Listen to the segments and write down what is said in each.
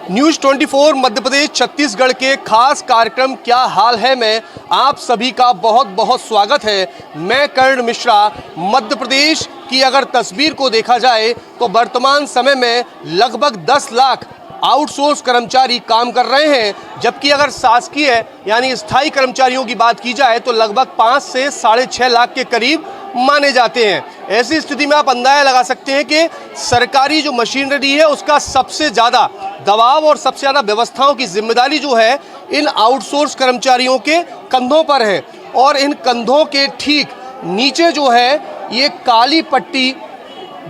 News 24 Madhya Pradesh Chhattisgarh के खास कार्यक्रम क्या हाल है में आप सभी का बहुत बहुत स्वागत है। मैं कर्ण मिश्रा। मध्य प्रदेश की अगर तस्वीर को देखा जाए तो वर्तमान समय में लगभग 10 लाख आउटसोर्स कर्मचारी काम कर रहे हैं, जबकि अगर शासकीय यानी स्थायी कर्मचारियों की बात की जाए तो लगभग 5 से 6.5 लाख के करीब माने जाते हैं। ऐसी स्थिति में आप अंदाजा लगा सकते हैं कि सरकारी जो मशीनरी है उसका सबसे ज़्यादा दबाव और सबसे ज़्यादा व्यवस्थाओं की जिम्मेदारी जो है इन आउटसोर्स कर्मचारियों के कंधों पर है। और इन कंधों के ठीक नीचे जो है ये काली पट्टी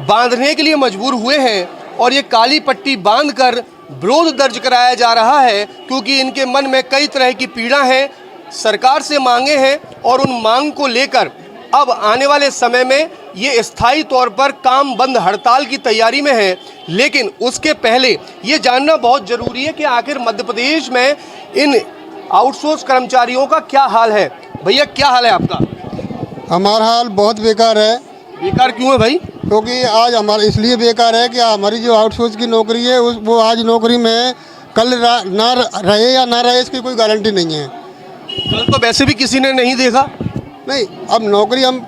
बांधने के लिए मजबूर हुए हैं और ये काली पट्टी बांधकर विरोध दर्ज कराया जा रहा है, क्योंकि इनके मन में कई तरह की पीड़ा है, सरकार से मांगे हैं और उन मांग को लेकर अब आने वाले समय में ये स्थायी तौर पर काम बंद हड़ताल की तैयारी में है। लेकिन उसके पहले ये जानना बहुत ज़रूरी है कि आखिर मध्य प्रदेश में इन आउटसोर्स कर्मचारियों का क्या हाल है। भैया क्या हाल है आपका? हमारा हाल बहुत बेकार है। बेकार क्यों है भाई? क्योंकि आज हमारा इसलिए बेकार है कि हमारी जो आउटसोर्स की नौकरी है वो आज नौकरी में कल ना रहे या ना रहे इसकी कोई गारंटी नहीं है। कल तो वैसे भी किसी ने नहीं देखा। नहीं, अब नौकरी हम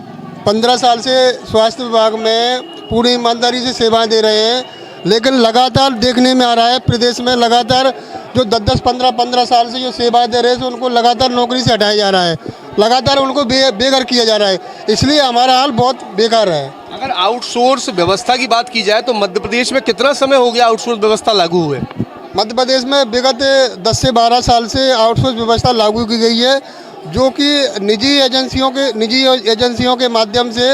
15 साल से स्वास्थ्य विभाग में पूरी ईमानदारी से सेवाएं दे रहे हैं, लेकिन लगातार देखने में आ रहा है प्रदेश में लगातार जो 10-10, 15-15 साल से जो सेवाएं दे रहे हैं उनको लगातार नौकरी से हटाया जा रहा है, लगातार उनको बेघर किया जा रहा है। इसलिए हमारा हाल बहुत बेकार है। अगर आउटसोर्स व्यवस्था की बात की जाए तो मध्य प्रदेश में कितना समय हो गया आउटसोर्स व्यवस्था लागू हुए? मध्य प्रदेश में विगत 10 से 12 साल से आउटसोर्स व्यवस्था लागू की गई है, जो कि निजी एजेंसियों के माध्यम से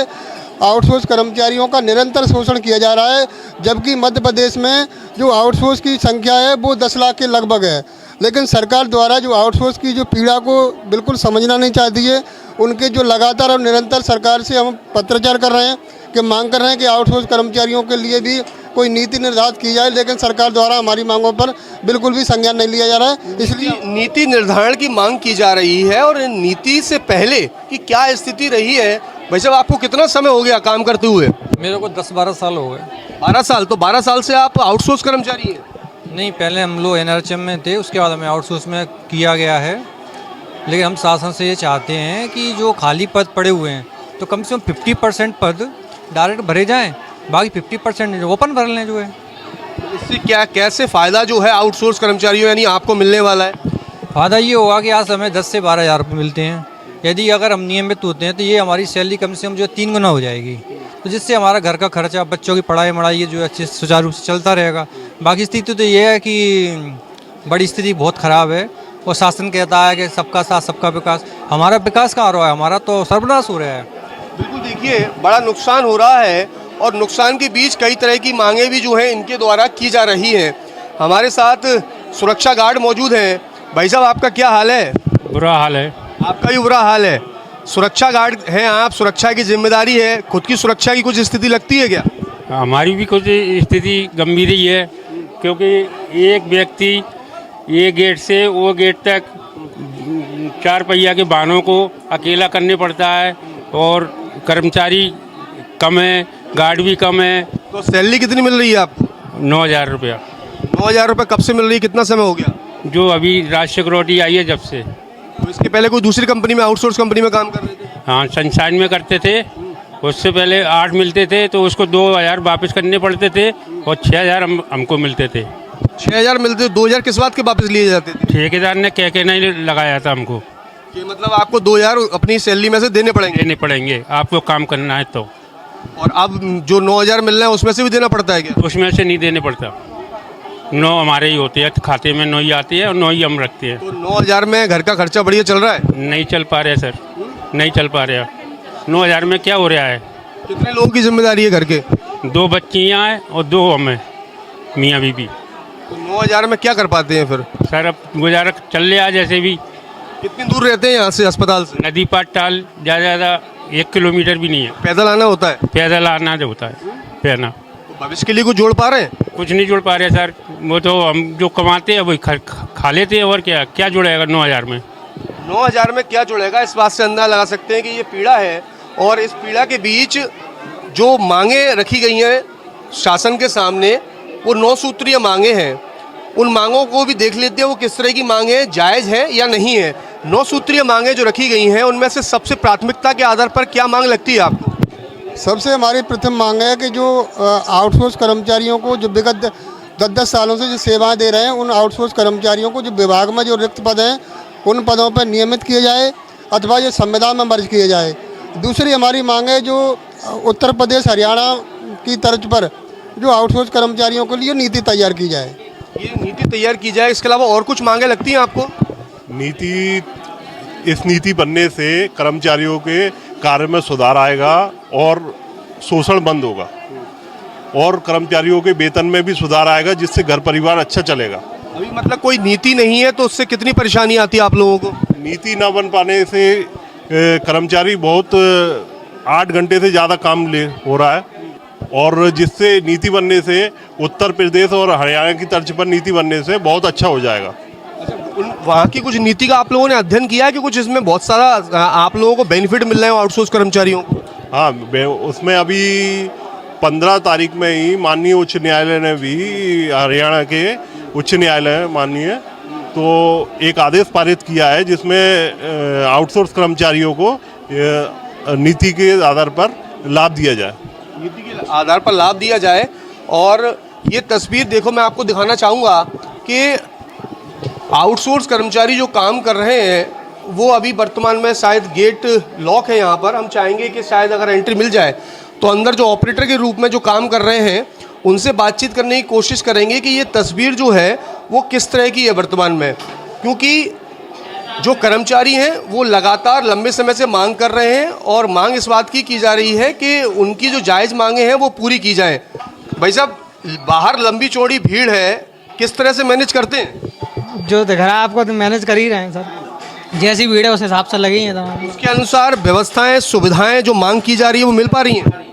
आउटसोर्स कर्मचारियों का निरंतर शोषण किया जा रहा है। जबकि मध्य प्रदेश में जो आउटसोर्स की संख्या है वो 10 लाख के लगभग है, लेकिन सरकार द्वारा जो आउटसोर्स की जो पीड़ा को बिल्कुल समझना नहीं चाहती है। उनके जो लगातार और निरंतर सरकार से हम पत्राचार कर रहे हैं कि मांग कर रहे हैं कि आउटसोर्स कर्मचारियों के लिए भी कोई नीति निर्धारित की जाए, लेकिन सरकार द्वारा हमारी मांगों पर बिल्कुल भी संज्ञान नहीं लिया जा रहा है। इसलिए नीति निर्धारण की मांग की जा रही है। और नीति से पहले की क्या स्थिति रही है? भाई साहब, आपको कितना समय हो गया काम करते हुए? मेरे को 10-12 साल हो गए। 12 साल? तो 12 साल से आप आउटसोर्स कर्मचारी हैं? नहीं, पहले हम लोग एनआरएचएम में थे, उसके बाद हमें आउटसोर्स में किया गया है। लेकिन हम शासन से ये चाहते हैं कि जो खाली पद पड़े हुए हैं तो कम से कम 50% पद डायरेक्ट भरे जाएं, बाकी 50% ओपन भर लें जो है। इससे क्या कैसे फ़ायदा जो है आउटसोर्स कर्मचारियों यानी आपको मिलने वाला है? फ़ायदा ये होगा कि आज हमें 10 से 12 हज़ार रुपये मिलते हैं। यदि अगर हम नियमित होते हैं तो ये हमारी सैलरी कम से कम जो 3 गुना हो जाएगी, तो जिससे हमारा घर का खर्चा, बच्चों की पढ़ाई मढ़ाई ये जो अच्छे सुचारू रूप से चलता रहेगा। बाकी स्थिति तो ये है कि बड़ी स्थिति बहुत ख़राब है और शासन कहता है कि सबका साथ सबका विकास। हमारा विकास कहाँ हो रहा है? हमारा तो सर्वनाश हो रहा है। बिल्कुल, देखिए बड़ा नुकसान हो रहा है और नुकसान के बीच कई तरह की मांगें भी जो हैं इनके द्वारा की जा रही हैं। हमारे साथ सुरक्षा गार्ड मौजूद हैं। भाई साहब, आपका क्या हाल है? बुरा हाल है। आपका भी बुरा हाल है। सुरक्षा गार्ड हैं आप, सुरक्षा की जिम्मेदारी है, खुद की सुरक्षा की कुछ स्थिति लगती है क्या? हमारी भी कुछ स्थिति गंभीर ही है, क्योंकि एक व्यक्ति ये गेट से वो गेट तक 4 पहिया के वाहनों को अकेला करने पड़ता है और कर्मचारी कम है, गार्ड भी कम है। तो सैलरी कितनी मिल रही है आपको? 9,000 रुपया। 9,000 रुपये कब से मिल रही है? कितना समय हो गया? जो अभी राज सिक्योरिटी आई है जब से। तो इसके पहले कोई दूसरी कंपनी में, आउटसोर्स कंपनी में काम कर रहे थे? हाँ, सनशाइन में करते थे। उससे पहले 8 मिलते थे तो उसको 2,000 वापस करने पड़ते थे और 6,000 हमको मिलते थे। 6,000 मिलते? 2,000 किस बात के वापस लिए जाते थे? ठेकेदार ने कह के नहीं लगाया था हमको कि मतलब आपको 2,000 अपनी सैलरी में से देने पड़ेंगे आपको काम करना है तो। और अब जो 9,000 मिल रहा है उसमें से भी देना पड़ता है क्या? उसमें से नहीं देने पड़ता। 9 हमारे ही होते हैं, खाते में 9 ही आती है और 9 ही हम रखते हैं। तो 9,000 में घर का खर्चा बढ़िया चल रहा है? नहीं चल पा रहा सर, नहीं चल पा रहा। 9,000 में क्या हो रहा है? कितने लोगों की जिम्मेदारी है घर के? 2 बच्चियाँ हैं और 2 हम हैं, मियाँ बीबी। तो 9,000 में क्या कर पाते हैं फिर? सर अब गुजारा चल रहा है जैसे भी। कितनी दूर रहते हैं यहाँ से अस्पताल से? नदी पार टाल ज़्यादा 1 किलोमीटर भी नहीं है। पैदल आना होता है? पैदल आना जो होता है पैना। तो भविष्य के लिए कुछ जोड़ पा रहे हैं? कुछ नहीं जोड़ पा रहे सर, वो तो हम जो कमाते हैं वही खा लेते हैं और क्या जुड़ेगा 9,000 में? 9,000 में क्या जुड़ेगा? इस बात से अंदाजा लगा सकते हैं कि ये पीड़ा है और इस पीड़ा के बीच जो मांगे रखी गई हैं शासन के सामने वो 9 सूत्रीय मांगे हैं। उन मांगों को भी देख लेते हैं वो किस तरह की मांग है, जायज़ है या नहीं है। 9 सूत्रीय मांगें जो रखी गई हैं उनमें से सबसे प्राथमिकता के आधार पर क्या मांग लगती है आपको? सबसे हमारी प्रथम मांग है कि जो आउटसोर्स कर्मचारियों को जो विगत 10-10 सालों से जो सेवाएं दे रहे हैं, उन आउटसोर्स कर्मचारियों को जो विभाग में जो रिक्त पद हैं उन पदों पर नियमित किए जाए अथवा ये संविधान में मर्ज किए जाए। दूसरी हमारी मांग है जो उत्तर प्रदेश हरियाणा की तर्ज पर जो आउटसोर्स कर्मचारियों के लिए नीति तैयार की जाए। ये नीति तैयार की जाए, इसके अलावा और कुछ मांगे लगती हैं आपको? इस नीति बनने से कर्मचारियों के कार्य में सुधार आएगा और शोषण बंद होगा और कर्मचारियों के वेतन में भी सुधार आएगा, जिससे घर परिवार अच्छा चलेगा। अभी मतलब कोई नीति नहीं है तो उससे कितनी परेशानी आती है आप लोगों को? नीति न बन पाने से कर्मचारी बहुत 8 घंटे से ज़्यादा काम हो रहा है, और जिससे नीति बनने से उत्तर प्रदेश और हरियाणा की तर्ज पर नीति बनने से बहुत अच्छा हो जाएगा। वहाँ की कुछ नीति का आप लोगों ने अध्ययन किया है कि कुछ इसमें बहुत सारा आप लोगों को बेनिफिट मिल रहे हैं आउटसोर्स कर्मचारियों को? हाँ, उसमें अभी 15 तारीख में ही माननीय उच्च न्यायालय ने भी, हरियाणा के उच्च न्यायालय माननीय, तो एक आदेश पारित किया है जिसमें आउटसोर्स कर्मचारियों को नीति के आधार पर लाभ दिया जाए। नीति के आधार पर लाभ दिया जाए। और ये तस्वीर देखो, मैं आपको दिखाना चाहूँगा कि आउटसोर्स कर्मचारी जो काम कर रहे हैं वो अभी वर्तमान में शायद गेट लॉक है यहाँ पर। हम चाहेंगे कि शायद अगर एंट्री मिल जाए तो अंदर जो ऑपरेटर के रूप में जो काम कर रहे हैं उनसे बातचीत करने की कोशिश करेंगे कि ये तस्वीर जो है वो किस तरह की है वर्तमान में, क्योंकि जो कर्मचारी हैं वो लगातार लंबे समय से मांग कर रहे हैं और मांग इस बात की जा रही है कि उनकी जो जायज़ मांगे हैं वो पूरी की जाएं। भाई साहब, बाहर लंबी चौड़ी भीड़ है, किस तरह से मैनेज करते हैं? जो दिख रहा है आपको तो मैनेज कर ही रहे हैं सर, जैसी भीड़ है उस हिसाब से लगी हैं तमाम। उसके अनुसार व्यवस्थाएं, सुविधाएं जो मांग की जा रही है वो मिल पा रही हैं?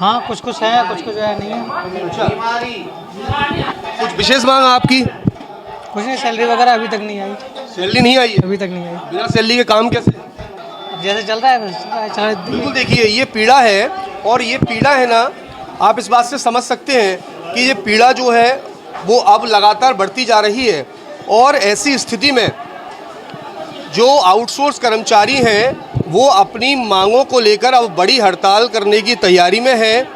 हाँ, कुछ कुछ है, कुछ कुछ है, नहीं है। कुछ विशेष मांग आपकी? कुछ नहीं, सैलरी वगैरह अभी तक नहीं आई। सैलरी नहीं आई है? अभी तक नहीं आई। बिना सैलरी के काम कैसे? अब जैसे चल रहा है वैसे चल रहा है, चल बिल्कुल, देखिए ये पीड़ा है, और ये पीड़ा है ना, आप इस बात से समझ सकते हैं कि ये पीड़ा जो है वो अब लगातार बढ़ती जा रही है। और ऐसी स्थिति में जो आउटसोर्स कर्मचारी हैं वो अपनी मांगों को लेकर अब बड़ी हड़ताल करने की तैयारी में है,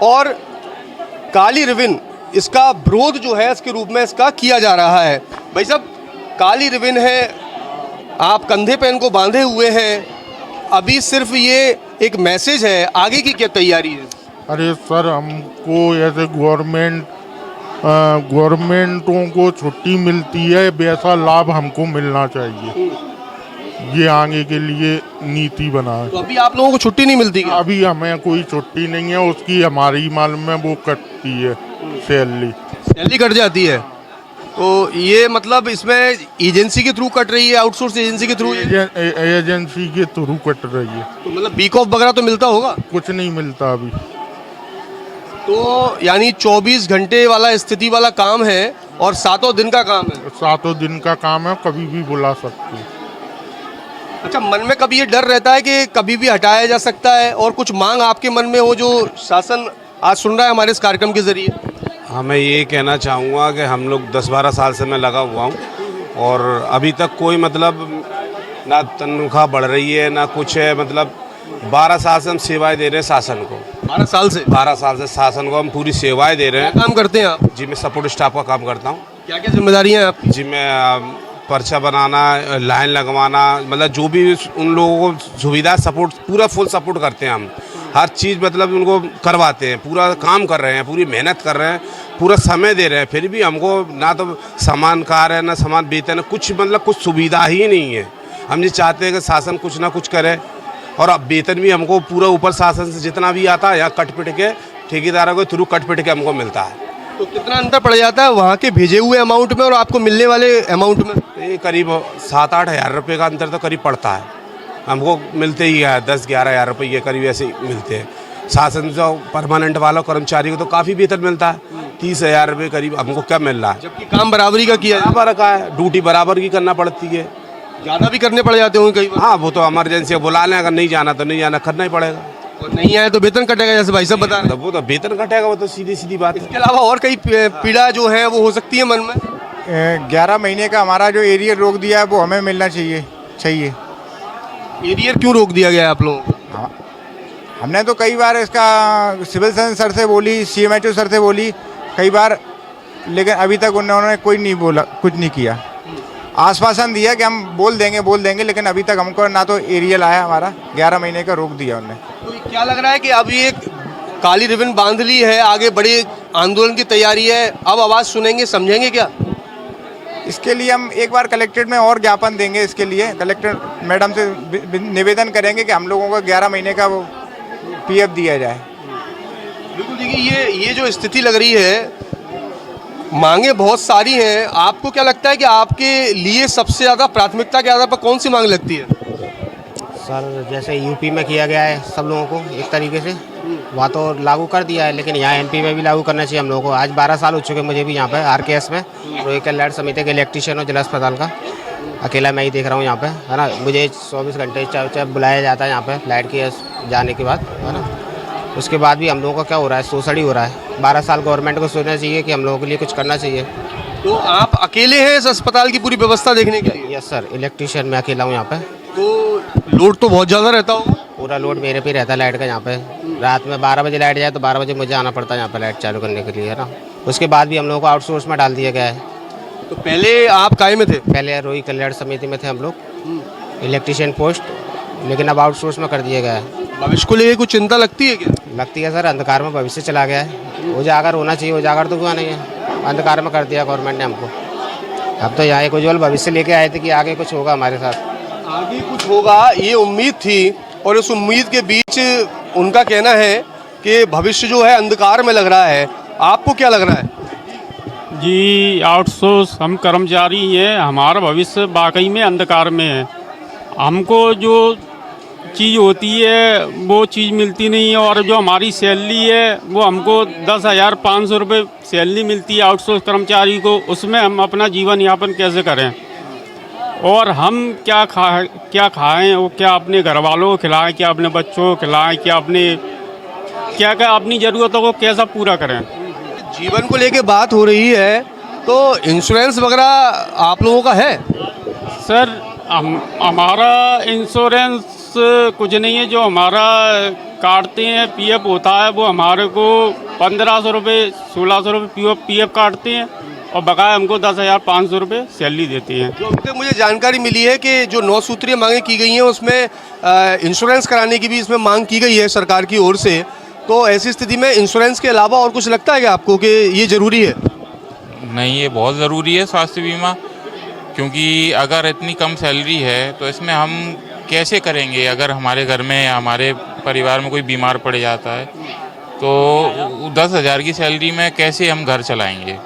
और काली रिबन इसका विरोध जो है इसके रूप में इसका किया जा रहा है। भाई साहब, काली रिबन है, आप कंधे पे इनको बांधे हुए हैं, अभी सिर्फ ये एक मैसेज है, आगे की क्या तैयारी है? अरे सर, हमको ऐसे गवर्नमेंटों को छुट्टी मिलती है वैसा लाभ हमको मिलना चाहिए, ये आगे के लिए नीति बना है। तो अभी आप लोगों को छुट्टी नहीं मिलती क्या? अभी हमें कोई छुट्टी नहीं है, उसकी हमारी मालूम में वो कटती है, सैलरी कट जाती है। तो ये मतलब इसमें एजेंसी के थ्रू कट रही है, आउटसोर्स एजेंसी के थ्रू? एजेंसी के थ्रू कट रही है। तो मतलब वीक ऑफ वगैरह तो मिलता होगा? कुछ नहीं मिलता अभी। तो यानी 24 घंटे वाला स्थिति वाला काम है और 7 दिन का काम है? 7 दिन का काम है, कभी भी बुला सकते हैं। अच्छा, मन में कभी ये डर रहता है कि कभी भी हटाया जा सकता है, और कुछ मांग आपके मन में हो जो शासन आज सुन रहा है हमारे इस कार्यक्रम के जरिए? हाँ, मैं ये कहना चाहूँगा कि हम लोग 10-12 साल से मैं लगा हुआ हूँ, और अभी तक कोई मतलब ना तनख्वाह बढ़ रही है ना कुछ है। मतलब 12 साल से हम सेवाएं दे रहे हैं शासन को। 12 साल से? 12 साल से शासन को हम पूरी सेवाएं दे रहे हैं। क्या काम करते हैं आप? जी, मैं सपोर्ट स्टाफ का काम करता हूँ। क्या क्या जिम्मेदारियाँ हैं आपकी? जी, मैं पर्चा बनाना, लाइन लगवाना, मतलब जो भी उन लोगों को सुविधा, सपोर्ट, पूरा फुल सपोर्ट करते हैं हम। हर चीज़ मतलब उनको करवाते हैं, पूरा काम कर रहे हैं, पूरी मेहनत कर रहे हैं, पूरा समय दे रहे हैं, फिर भी हमको ना तो समान कार्य है ना समान वेतन है, कुछ मतलब कुछ सुविधा ही नहीं है। हम ये चाहते हैं कि शासन कुछ ना कुछ करे, और अब वेतन भी हमको पूरा ऊपर शासन से जितना भी आता है यहाँ कट पिट के ठेकेदारों के थ्रू कट पिट के हमको मिलता है। तो कितना अंतर पड़ जाता है वहाँ के भेजे हुए अमाउंट में और आपको मिलने वाले अमाउंट में? ये करीब 7-8 हज़ार रुपये का अंतर तो करीब पड़ता है हमको, मिलते ही है 10-11 हज़ार रुपये ये करीब ऐसे मिलते हैं। शासन जो परमानेंट वाला कर्मचारी को तो काफ़ी वेतन मिलता है, 30,000 रुपये करीब हमको क्या मिल रहा है, जबकि काम बराबरी का किया यहाँ पर रखा है, ड्यूटी बराबर की करना पड़ती है। ज़्यादा भी करने पड़ जाते होंगे कई बार? हाँ, वो तो इमरजेंसी बुला लें, अगर नहीं जाना तो नहीं जाना, करना ही पड़ेगा। और नहीं आए तो वेतन कटेगा, जैसे भाई साहब बता रहे हैं। तो वो तो वेतन कटेगा, वो तो सीधी सीधी बात है। इसके अलावा और कई पीड़ा जो है वो हो सकती है मन में? 11 महीने का हमारा जो एरियर रोक दिया है वो हमें मिलना चाहिए। एरियर क्यों रोक दिया गया है आप लोगों को? हाँ, हमने तो कई बार इसका सिविल सर्जन सर से बोली, CMHO सर से बोली कई बार, लेकिन अभी तक उन्होंने कोई नहीं बोला, कुछ नहीं किया। आश्वासन दिया कि हम बोल देंगे, लेकिन अभी तक हमको ना तो एरियल आया, हमारा 11 महीने का रोक दिया उन्होंने। तो क्या लग रहा है कि अभी एक काली रिबन बांध ली है, आगे बड़े आंदोलन की तैयारी है, अब आवाज़ सुनेंगे, समझेंगे क्या? इसके लिए हम एक बार कलेक्ट्रेट में और ज्ञापन देंगे। इसके लिए कलेक्टर मैडम से निवेदन करेंगे कि हम लोगों को 11 महीने का वो PF दिया जाए। बिल्कुल, देखिए ये जो स्थिति लग रही है, मांगे बहुत सारी हैं। आपको क्या लगता है कि आपके लिए सबसे ज़्यादा प्राथमिकता के आधार पर कौन सी मांग लगती है? सर जैसे यूपी में किया गया है सब लोगों को एक तरीके से, वहाँ तो लागू कर दिया है, लेकिन यहाँ MP में भी लागू करना चाहिए हम लोगों को। आज 12 साल हो चुके मुझे भी यहाँ पे RKS में, रोई कल्याण समिति के इलेक्ट्रीशियन और जिला अस्पताल का अकेला मैं ही देख रहा हूँ यहाँ पे, है ना। मुझे 24 घंटे चाहे बुलाया जाता है यहाँ पे लाइट के जाने के बाद, है ना। उसके बाद भी हम लोगों का क्या हो रहा है, शोषण ही हो रहा है। 12 साल गवर्नमेंट को सोचना चाहिए कि हम लोगों के लिए कुछ करना चाहिए। तो आप अकेले हैं इस अस्पताल की पूरी व्यवस्था देखने के लिए? यस सर, इलेक्ट्रीशियन मैं अकेला हूँ यहाँ पे। तो लोड तो बहुत ज़्यादा रहता होगा? पूरा लोड मेरे पे रहता है लाइट का। यहाँ पे रात में 12 बजे लाइट जाए तो 12 बजे मुझे आना पड़ता है यहाँ पे लाइट चालू करने के लिए, है ना। उसके बाद भी हम लोगों को आउटसोर्स में डाल दिया गया है। तो पहले आप काय में थे? पहले रोई कल्याण समिति में थे हम लोग, इलेक्ट्रीशियन पोस्ट, लेकिन अब आउटसोर्स में कर दिया गया है। भविष्य को लेकर कुछ चिंता लगती है क्या? लगती है सर, अंधकार में भविष्य चला गया है। उजागर होना चाहिए, उजागर तो हुआ नहीं है, अंधकार में कर दिया गवर्नमेंट ने हमको। अब तो यहाँ एक उज्जवल भविष्य लेके आए थे कि आगे कुछ होगा हमारे साथ, आगे कुछ होगा ये उम्मीद थी, और उस उम्मीद के बीच उनका कहना है कि भविष्य जो है अंधकार में लग रहा है। आपको क्या लग रहा है? जी, आउटसोर्स हम कर्मचारी हैं, हमारा भविष्य वाकई में अंधकार में है। हमको जो चीज़ होती है वो चीज़ मिलती नहीं है, और जो हमारी सैलरी है वो हमको 10,500 रुपये सैलरी मिलती है आउटसोर्स कर्मचारी को। उसमें हम अपना जीवन यापन कैसे करें, और हम क्या खाएं, वो क्या अपने घर वालों को खिलाएं, क्या अपने बच्चों को खिलाएं, क्या अपनी ज़रूरतों को कैसा पूरा करें। जीवन को लेके बात हो रही है, तो इंश्योरेंस वगैरह आप लोगों का है? सर हमारा इंश्योरेंस कुछ नहीं है। जो हमारा काटते हैं PF होता है वो हमारे को 1500 रुपये 1600 रुपये PF काटते हैं, और बकाया हमको 10,500 रुपये सैलरी देते हैं। जो अभी तक मुझे जानकारी मिली है कि जो 9 सूत्रीय मांगें की गई हैं उसमें इंश्योरेंस कराने की भी इसमें मांग की गई है सरकार की ओर से। तो ऐसी स्थिति में इंश्योरेंस के अलावा और कुछ लगता है क्या आपको कि ये ज़रूरी है? नहीं, ये बहुत ज़रूरी है स्वास्थ्य बीमा, क्योंकि अगर इतनी कम सैलरी है तो इसमें हम कैसे करेंगे। अगर हमारे घर में या हमारे परिवार में कोई बीमार पड़ जाता है तो 10,000 की सैलरी में कैसे हम घर चलाएंगे।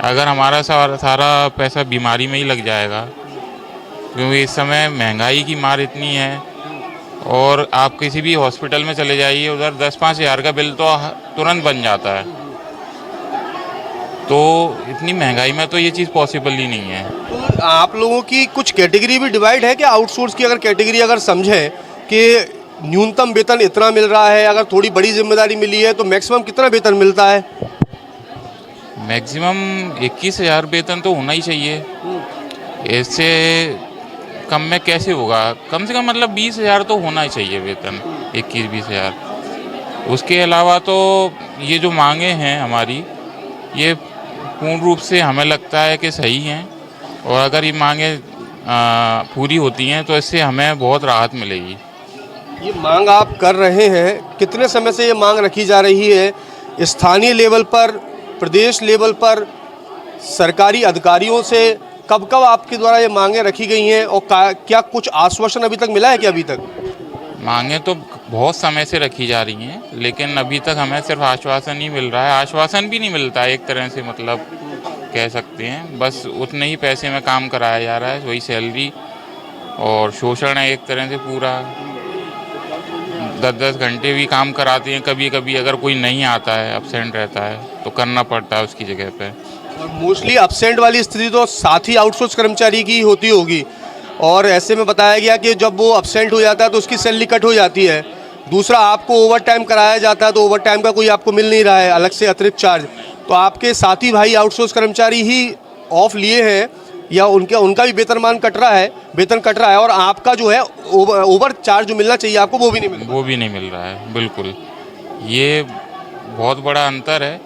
अगर हमारा सारा पैसा बीमारी में ही लग जाएगा, क्योंकि इस समय महंगाई की मार इतनी है, और आप किसी भी हॉस्पिटल में चले जाइए उधर 10-5 हज़ार का बिल तो तुरंत बन जाता है। तो इतनी महंगाई में तो ये चीज़ पॉसिबल ही नहीं है। तो आप लोगों की कुछ कैटेगरी भी डिवाइड है कि आउटसोर्स की अगर कैटेगरी अगर समझें कि न्यूनतम वेतन इतना मिल रहा है, अगर थोड़ी बड़ी जिम्मेदारी मिली है तो मैक्सिमम कितना वेतन मिलता है? मैक्सिमम 21,000 वेतन तो होना ही चाहिए। इससे कम में कैसे होगा? कम से कम मतलब 20,000 तो होना ही चाहिए वेतन, 21-20,000। उसके अलावा तो ये जो मांगे हैं हमारी, ये पूर्ण रूप से हमें लगता है कि सही हैं, और अगर ये मांगे पूरी होती हैं तो इससे हमें बहुत राहत मिलेगी। ये मांग आप कर रहे हैं, कितने समय से ये मांग रखी जा रही है? स्थानीय लेवल पर, प्रदेश लेवल पर, सरकारी अधिकारियों से कब कब आपके द्वारा ये मांगें रखी गई हैं, और क्या कुछ आश्वासन अभी तक मिला है क्या? अभी तक मांगें तो बहुत समय से रखी जा रही हैं, लेकिन अभी तक हमें सिर्फ आश्वासन ही मिल रहा है। आश्वासन भी नहीं मिलता है एक तरह से, मतलब कह सकते हैं बस उतने ही पैसे में काम कराया जा रहा है, वही सैलरी, और शोषण है एक तरह से पूरा। 10-10 घंटे भी काम कराते हैं, कभी कभी अगर कोई नहीं आता है, एब्सेंट रहता है तो करना पड़ता है उसकी जगह पे। और मोस्टली एब्सेंट वाली स्थिति तो साथ ही आउटसोर्स कर्मचारी की होती होगी, और ऐसे में बताया गया कि जब वो एब्सेंट हो जाता है तो उसकी सैलरी कट हो जाती है। दूसरा, आपको ओवर टाइम कराया जाता है तो ओवर टाइम का कोई आपको मिल नहीं रहा है अलग से अतिरिक्त चार्ज। तो आपके साथी भाई आउटसोर्स कर्मचारी ही ऑफ लिए हैं या उनका भी वेतनमान कट रहा है, वेतन कट रहा है, और आपका जो है ओवर चार्ज जो मिलना चाहिए आपको वो भी नहीं मिल रहा। वो भी नहीं मिल रहा है, बिल्कुल। ये बहुत बड़ा अंतर है।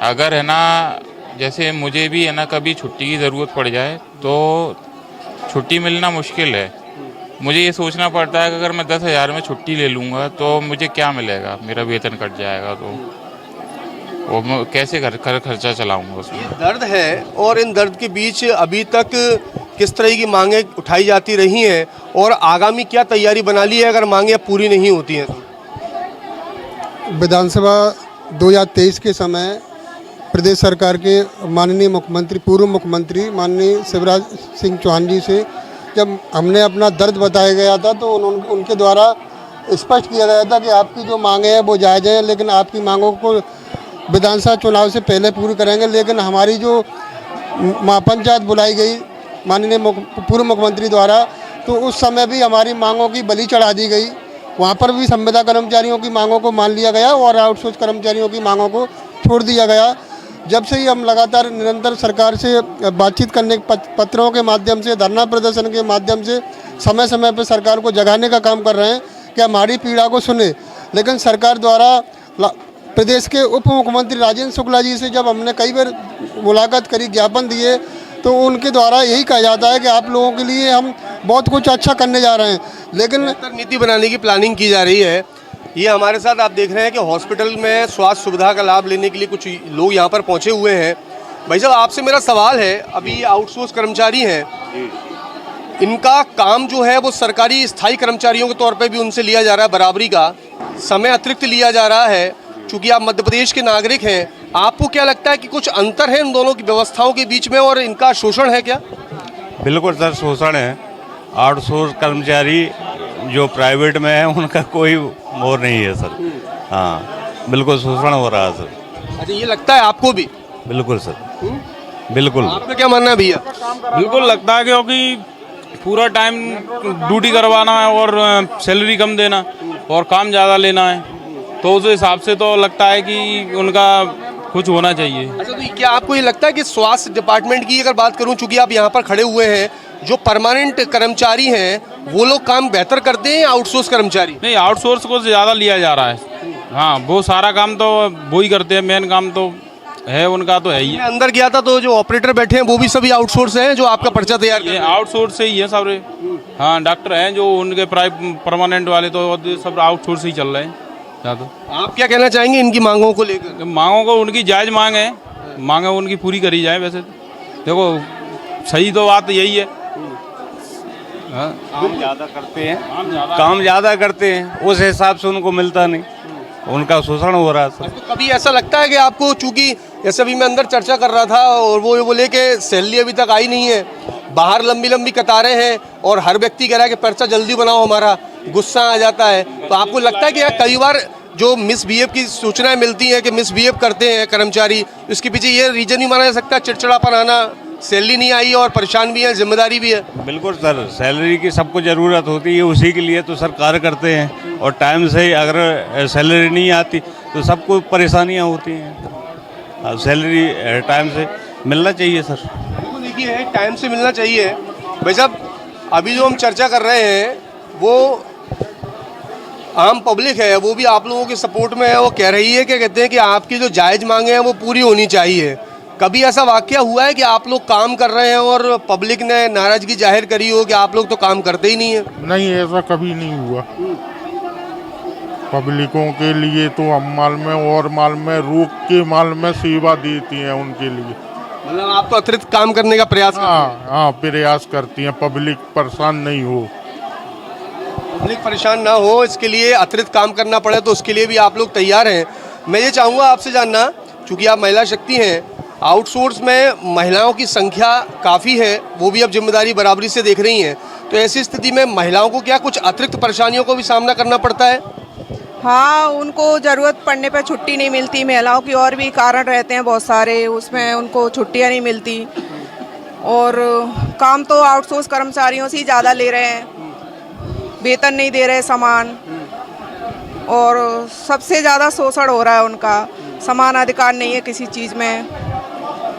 अगर है ना, जैसे मुझे भी है ना कभी छुट्टी की ज़रूरत पड़ जाए तो छुट्टी मिलना मुश्किल है। मुझे ये सोचना पड़ता है कि अगर मैं 10,000 में छुट्टी ले लूँगा तो मुझे क्या मिलेगा, मेरा वेतन कट जाएगा तो वो मैं कैसे खर्चा चलाऊँगा उसमें। दर्द है, और इन दर्द के बीच अभी तक किस तरह की मांगें उठाई जाती रही हैं और आगामी क्या तैयारी बना ली है अगर मांगें पूरी नहीं होती हैं तो? विधानसभा 2023 के समय प्रदेश सरकार के माननीय मुख्यमंत्री, पूर्व मुख्यमंत्री माननीय शिवराज सिंह चौहान जी से जब हमने अपना दर्द बताया गया था तो उनके द्वारा स्पष्ट किया गया था कि आपकी जो मांगे हैं वो जायज़ हैं, लेकिन आपकी मांगों को विधानसभा चुनाव से पहले पूरी करेंगे। लेकिन हमारी जो महापंचायत बुलाई गई माननीय पूर्व मुख्यमंत्री द्वारा, तो उस समय भी हमारी मांगों की बलि चढ़ा दी गई। वहाँ पर भी संविदा कर्मचारियों की मांगों को मान लिया गया और आउटसोर्स कर्मचारियों की मांगों को छोड़ दिया गया। जब से ही हम लगातार निरंतर सरकार से बातचीत करने पत्रों के माध्यम से, धरना प्रदर्शन के माध्यम से समय समय पर सरकार को जगाने का काम कर रहे हैं कि हमारी पीड़ा को सुने। लेकिन सरकार द्वारा प्रदेश के उप मुख्यमंत्री राजेंद्र शुक्ला जी से जब हमने कई बार मुलाकात करी, ज्ञापन दिए, तो उनके द्वारा यही कहा जाता है कि आप लोगों के लिए हम बहुत कुछ अच्छा करने जा रहे हैं, लेकिन नीति बनाने की प्लानिंग की जा रही है। ये हमारे साथ आप देख रहे हैं कि हॉस्पिटल में स्वास्थ्य सुविधा का लाभ लेने के लिए कुछ लोग यहाँ पर पहुँचे हुए हैं। भाई साहब, आपसे मेरा सवाल है, अभी ये आउटसोर्स कर्मचारी हैं, इनका काम जो है वो सरकारी स्थायी कर्मचारियों के तौर पे भी उनसे लिया जा रहा है, बराबरी का समय अतिरिक्त लिया जा रहा है। चूँकि आप मध्य प्रदेश के नागरिक हैं, आपको क्या लगता है कि कुछ अंतर है इन दोनों की व्यवस्थाओं के बीच में और इनका शोषण है क्या? बिल्कुल सर, शोषण है। आउटसोर्स कर्मचारी जो प्राइवेट में है उनका कोई मोर नहीं है सर। हाँ, बिल्कुल शोषण हो रहा है सर। अच्छा, ये लगता है आपको भी? बिल्कुल सर, बिल्कुल। आपका क्या मानना है भैया? बिल्कुल लगता है, क्योंकि पूरा टाइम ड्यूटी करवाना है और सैलरी कम देना और काम ज़्यादा लेना है, तो उस हिसाब से तो लगता है कि उनका कुछ होना चाहिए। अच्छा, तो क्या आपको ये लगता है कि स्वास्थ्य डिपार्टमेंट की अगर बात करूं, चूंकि आप यहाँ पर खड़े हुए हैं, जो परमानेंट कर्मचारी हैं वो लोग काम बेहतर करते हैं या आउटसोर्स कर्मचारी? नहीं, आउटसोर्स को ज़्यादा लिया जा रहा है। हाँ, वो सारा काम तो वो ही करते हैं, मेन काम तो है उनका, तो है ही। मैं अंदर गया था तो जो ऑपरेटर बैठे हैं वो भी सभी आउटसोर्स हैं जो आपका पर्चा तैयार कर रहे हैं? आउटसोर्स से ही है सब। हाँ, डॉक्टर हैं जो उनके परमानेंट वाले तो सब आउटसोर्स ही चल रहे हैं। तो आप क्या कहना चाहेंगे इनकी मांगों को लेकर? मांगों को उनकी जायज़ मांग है, मांगे उनकी पूरी करी जाए। वैसे देखो, सही तो बात यही है। काम ज़्यादा करते हैं, काम ज़्यादा करते हैं, उस हिसाब से उनको मिलता नहीं, उनका शोषण हो रहा है सर। तो कभी ऐसा लगता है कि आपको, चूंकि जैसे अभी मैं अंदर चर्चा कर रहा था और वो बोले कि सैलरी अभी तक आई नहीं है, बाहर लंबी लंबी कतारें हैं और हर व्यक्ति कह रहा है कि पर्चा जल्दी बनाओ, हमारा गुस्सा आ जाता है, तो आपको लगता है कि यार कई बार जो मिसबिहेव की सूचनाएं मिलती हैं कि मिसबिहेव करते हैं कर्मचारी, इसके पीछे ये रीजन ही माना जा सकता है चिड़चिड़ापन आना, सैलरी नहीं आई और परेशान भी है, जिम्मेदारी भी है? बिल्कुल सर, सैलरी की सबको ज़रूरत होती है, उसी के लिए तो सर कार्य करते हैं, और टाइम से अगर सैलरी नहीं आती तो सबको परेशानियां होती हैं। सैलरी टाइम से मिलना चाहिए सर। देखिए, टाइम से मिलना चाहिए। भाई साहब, अभी जो हम चर्चा कर रहे हैं वो आम पब्लिक है, वो भी आप लोगों के सपोर्ट में है। वो कह रही है, क्या कहते हैं कि आपकी जो जायज़ मांगे हैं वो पूरी होनी चाहिए। कभी ऐसा वाकया हुआ है कि आप लोग काम कर रहे हैं और पब्लिक ने नाराजगी जाहिर करी हो कि आप लोग तो काम करते ही नहीं है? नहीं, ऐसा कभी नहीं हुआ। पब्लिकों के लिए तो हम माल में और माल में रोक के माल में सेवा देती हैं उनके लिए। मतलब आप तो अतिरिक्त काम करने का प्रयास करते हैं? हाँ, प्रयास करती हैं, पब्लिक परेशान नहीं हो, पब्लिक परेशान ना हो, इसके लिए अतिरिक्त काम करना पड़े तो उसके लिए भी आप लोग तैयार हैं। मैं ये चाहूँगा आपसे जानना, चूँकि आप महिला शक्ति हैं, आउटसोर्स में महिलाओं की संख्या काफ़ी है, वो भी अब जिम्मेदारी बराबरी से देख रही हैं, तो ऐसी स्थिति में महिलाओं को क्या कुछ अतिरिक्त परेशानियों को भी सामना करना पड़ता है? हाँ, उनको ज़रूरत पड़ने पर छुट्टी नहीं मिलती। महिलाओं की और भी कारण रहते हैं बहुत सारे, उसमें उनको छुट्टियाँ नहीं मिलती और काम तो आउटसोर्स कर्मचारियों से ही ज़्यादा ले रहे हैं, वेतन नहीं दे रहे समान, और सबसे ज़्यादा शोषण हो रहा है उनका, समान अधिकार नहीं है किसी चीज़ में।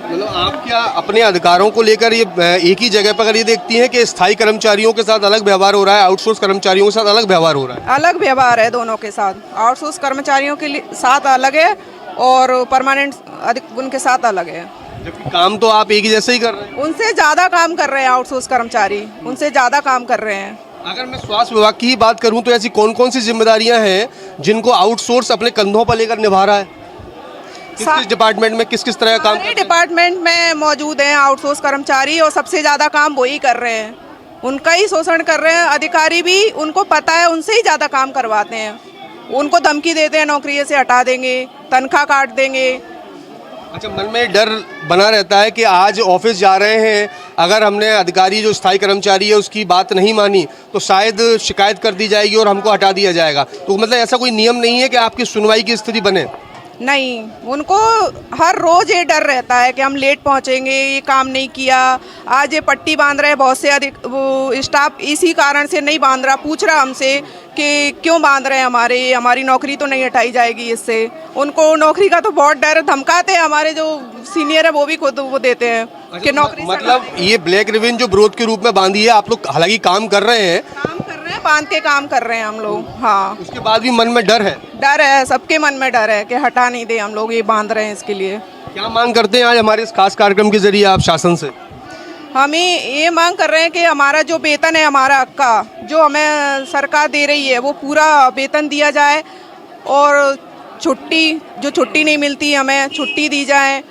मतलब आप क्या अपने अधिकारों को लेकर ये एक ही जगह पर अगर ये देखती हैं कि स्थायी कर्मचारियों के साथ अलग व्यवहार हो रहा है, आउटसोर्स कर्मचारियों के साथ अलग व्यवहार हो रहा है? अलग व्यवहार है दोनों के साथ, आउटसोर्स कर्मचारियों के साथ अलग है और परमानेंट उनके साथ अलग है। जबकि काम तो आप एक ही जैसे ही कर रहे हैं। उनसे ज़्यादा काम कर रहे हैं आउटसोर्स कर्मचारी, उनसे ज़्यादा काम कर रहे हैं। अगर मैं स्वास्थ्य विभाग की ही बात करूं तो ऐसी कौन कौन सी जिम्मेदारियां हैं जिनको आउटसोर्स अपने कंधों पर लेकर निभा रहा है? किस डिपार्टमेंट में किस किस तरह का काम? सारे डिपार्टमेंट में मौजूद हैं आउटसोर्स कर्मचारी और सबसे ज़्यादा काम वही कर रहे हैं, उनका ही शोषण कर रहे हैं। अधिकारी भी उनको पता है, उनसे ही ज़्यादा काम करवाते हैं, उनको धमकी देते हैं नौकरी से हटा देंगे, तनख्वाह काट देंगे। अच्छा, मन में डर बना रहता है कि आज ऑफिस जा रहे हैं, अगर हमने अधिकारी जो स्थायी कर्मचारी है उसकी बात नहीं मानी तो शायद शिकायत कर दी जाएगी और हमको हटा दिया जाएगा। तो मतलब ऐसा कोई नियम नहीं है कि आपकी सुनवाई की स्थिति बने? नहीं, उनको हर रोज़ ये डर रहता है कि हम लेट पहुंचेंगे, ये काम नहीं किया, आज ये पट्टी बांध रहे हैं। बहुत से वो स्टाफ इसी कारण से नहीं बांध रहा, पूछ रहा हमसे कि क्यों बांध रहे हैं, हमारी नौकरी तो नहीं हटाई जाएगी इससे। उनको नौकरी का तो बहुत डर, धमकाते हैं। हमारे जो सीनियर है वो भी खुद वो देते हैं कि नौकरी मतलब ये ब्लैक रिबन जो विरोध के रूप में बांधी है, आप लोग हालांकि काम कर रहे हैं, बांध के काम कर रहे हैं हम लोग। हाँ, उसके बाद भी मन में डर है? डर है, सबके मन में डर है कि हटा नहीं दे, हम लोग ये बांध रहे हैं इसके लिए। क्या मांग करते हैं आज हमारे इस खास कार्यक्रम के जरिए आप शासन से? हमें ये मांग कर रहे हैं कि हमारा जो वेतन है, हमारा हक का जो हमें सरकार दे रही है वो पूरा वेतन दिया जाए और छुट्टी नहीं मिलती हमें छुट्टी दी जाए।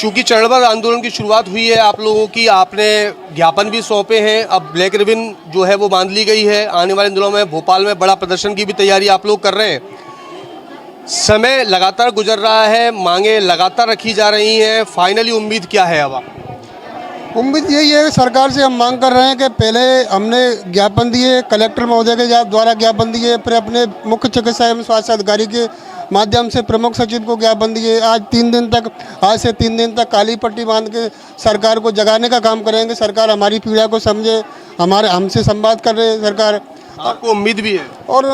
चूंकि चरणबद्ध आंदोलन की शुरुआत हुई है आप लोगों की, आपने ज्ञापन भी सौंपे हैं, अब ब्लैक रिबन जो है वो बांध ली गई है। आने वाले दिनों में भोपाल में बड़ा प्रदर्शन की भी तैयारी आप लोग कर रहे हैं। समय लगातार गुजर रहा है, मांगे लगातार रखी जा रही हैं, फाइनली उम्मीद क्या है? अब उम्मीद यही है कि सरकार से हम मांग कर रहे हैं कि पहले हमने ज्ञापन दिए, कलेक्टर महोदय के द्वारा ज्ञापन दिए, फिर अपने मुख्य चिकित्सा एवं स्वास्थ्य अधिकारी के माध्यम से प्रमुख सचिव को ज्ञापन दिए। आज से 3 दिन तक काली पट्टी बांध के सरकार को जगाने का काम करेंगे। सरकार हमारी पीड़ा को समझे, हमसे संवाद कर रहे हैं सरकार। आपको उम्मीद भी है? और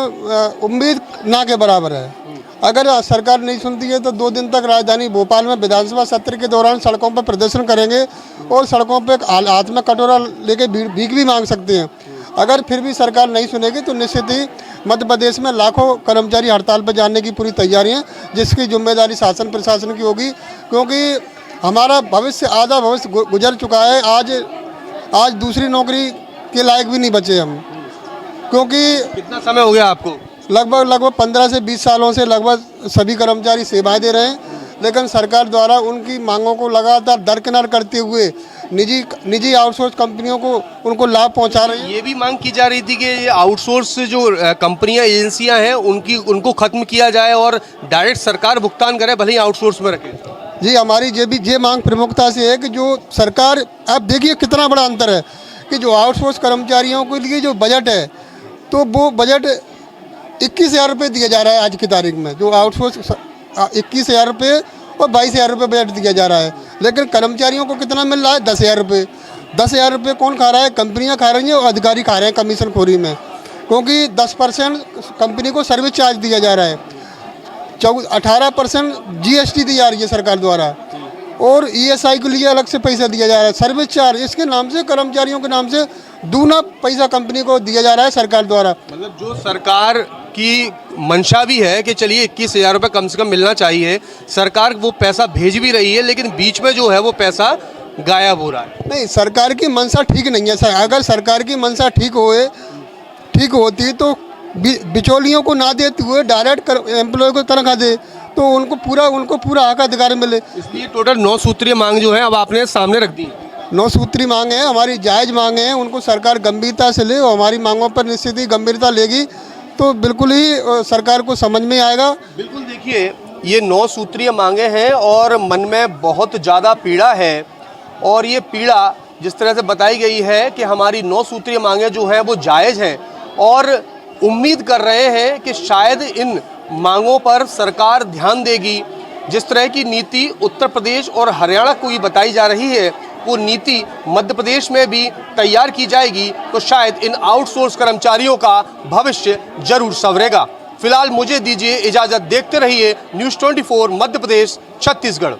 उम्मीद ना के बराबर है। अगर सरकार नहीं सुनती है तो 2 दिन तक राजधानी भोपाल में विधानसभा सत्र के दौरान सड़कों पर प्रदर्शन करेंगे और सड़कों पर हाथ में कटोरा लेके भीख भी मांग सकते हैं। अगर फिर भी सरकार नहीं सुनेगी तो निश्चित ही मध्य प्रदेश में लाखों कर्मचारी हड़ताल पर जाने की पूरी तैयारी है, जिसकी जिम्मेदारी शासन प्रशासन की होगी, क्योंकि हमारा भविष्य, आधा भविष्य गुजर चुका है। आज दूसरी नौकरी के लायक भी नहीं बचे हम, क्योंकि कितना समय हो गया आपको? लगभग 15 से 20 सालों से लगभग सभी कर्मचारी सेवाएं दे रहे हैं, लेकिन सरकार द्वारा उनकी मांगों को लगातार दरकिनार करते हुए निजी आउटसोर्स कंपनियों को उनको लाभ पहुंचा रही है। ये भी मांग की जा रही थी कि ये आउटसोर्स जो कंपनियां एजेंसियां हैं उनको खत्म किया जाए और डायरेक्ट सरकार भुगतान करे, भले ही आउटसोर्स में रखे। जी, हमारी ये मांग प्रमुखता से है कि जो सरकार, आप देखिए कितना बड़ा अंतर है कि जो आउटसोर्स कर्मचारियों के लिए जो बजट है तो वो बजट 21,000 रुपये दिया जा रहा है आज की तारीख में। जो आउटसोर्स 21,000 रुपये और 22,000 रुपये बजट दिया जा रहा है, लेकिन कर्मचारियों को कितना मिल रहा है? 10,000 रुपये। 10,000 रुपये कौन खा रहा है? कंपनियां खा रही हैं और अधिकारी खा रहे हैं कमीशन खोरी में, क्योंकि 10% कंपनी को सर्विस चार्ज दिया जा रहा है, 18% GST दी जा रही है सरकार द्वारा, और ESI के लिए अलग से पैसा दिया जा रहा है, सर्विस चार्ज। इसके नाम से कर्मचारियों के नाम से दूना पैसा कंपनी को दिया जा रहा है सरकार द्वारा। मतलब जो सरकार की मंशा भी है कि चलिए 21,000 रुपये कम से कम मिलना चाहिए, सरकार वो पैसा भेज भी रही है, लेकिन बीच में जो है वो पैसा गायब हो रहा है। नहीं, सरकार की मंशा ठीक नहीं है। अगर सरकार की मंशा ठीक होती तो बिचौलियों को ना देते हुए डायरेक्ट एम्प्लॉय को तनख्वाह दे तो उनको पूरा हक अधिकार मिले। इसलिए टोटल 9 सूत्रीय मांग जो है अब आपने सामने रख दी। 9 सूत्री मांगे हैं, हमारी जायज़ मांगे हैं, उनको सरकार गंभीरता से ले और हमारी मांगों पर निश्चित ही गंभीरता लेगी तो बिल्कुल ही सरकार को समझ में आएगा। बिल्कुल, देखिए ये 9 सूत्रीय मांगे हैं और मन में बहुत ज़्यादा पीड़ा है, और ये पीड़ा जिस तरह से बताई गई है कि हमारी 9 सूत्रीय मांगे जो हैं वो जायज़ हैं, और उम्मीद कर रहे हैं कि शायद इन मांगों पर सरकार ध्यान देगी। जिस तरह की नीति उत्तर प्रदेश और हरियाणा को भी बताई जा रही है, वो नीति मध्य प्रदेश में भी तैयार की जाएगी तो शायद इन आउटसोर्स कर्मचारियों का भविष्य जरूर संवरेगा। फिलहाल मुझे दीजिए इजाज़त, देखते रहिए न्यूज़ 24 मध्य प्रदेश छत्तीसगढ़।